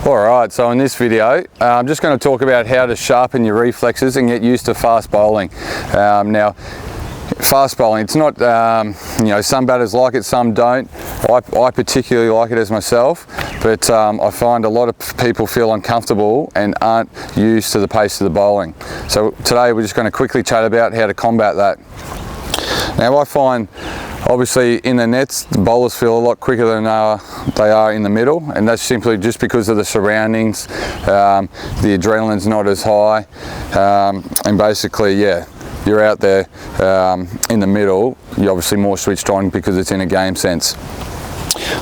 Alright, so in this video I'm just going to talk about how to sharpen your reflexes and get used to fast bowling. Now, fast bowling, it's not, some batters like it, some don't. I particularly like it as myself, but I find a lot of people feel uncomfortable and aren't used to the pace of the bowling. So today we're just going to quickly chat about how to combat that. Now, I find obviously in the nets the bowlers feel a lot quicker than they are in the middle, and that's simply just because of the surroundings. The adrenaline's not as high, and basically, yeah, you're out there in the middle, you're obviously more switched on because it's in a game sense.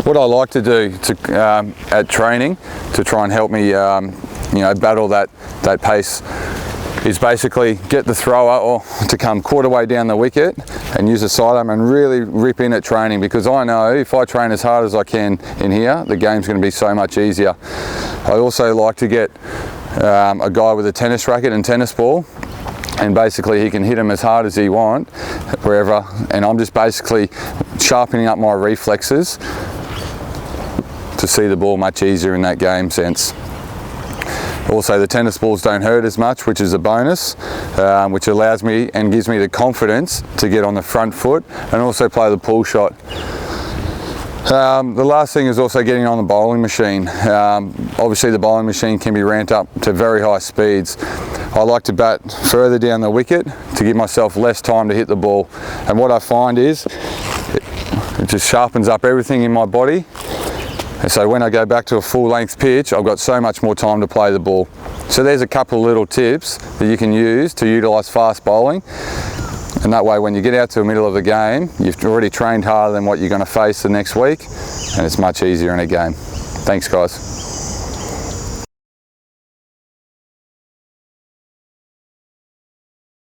What I like to do at training to try and help me battle that pace is basically get the thrower to come quarter way down the wicket and use the sidearm and really rip in at training, because I know if I train as hard as I can in here, the game's going to be so much easier. I also like to get a guy with a tennis racket and tennis ball, and basically he can hit them as hard as he wants wherever, and I'm just basically sharpening up my reflexes to see the ball much easier in that game sense. Also, the tennis balls don't hurt as much, which is a bonus, which allows me and gives me the confidence to get on the front foot and also play the pull shot. The last thing is also getting on the bowling machine. Obviously the bowling machine can be ramped up to very high speeds. I like to bat further down the wicket to give myself less time to hit the ball, and what I find is it just sharpens up everything in my body. And so when I go back to a full length pitch, I've got so much more time to play the ball. So there's a couple of little tips that you can use to utilise fast bowling. And that way when you get out to the middle of the game, you've already trained harder than what you're going to face the next week, and it's much easier in a game. Thanks guys.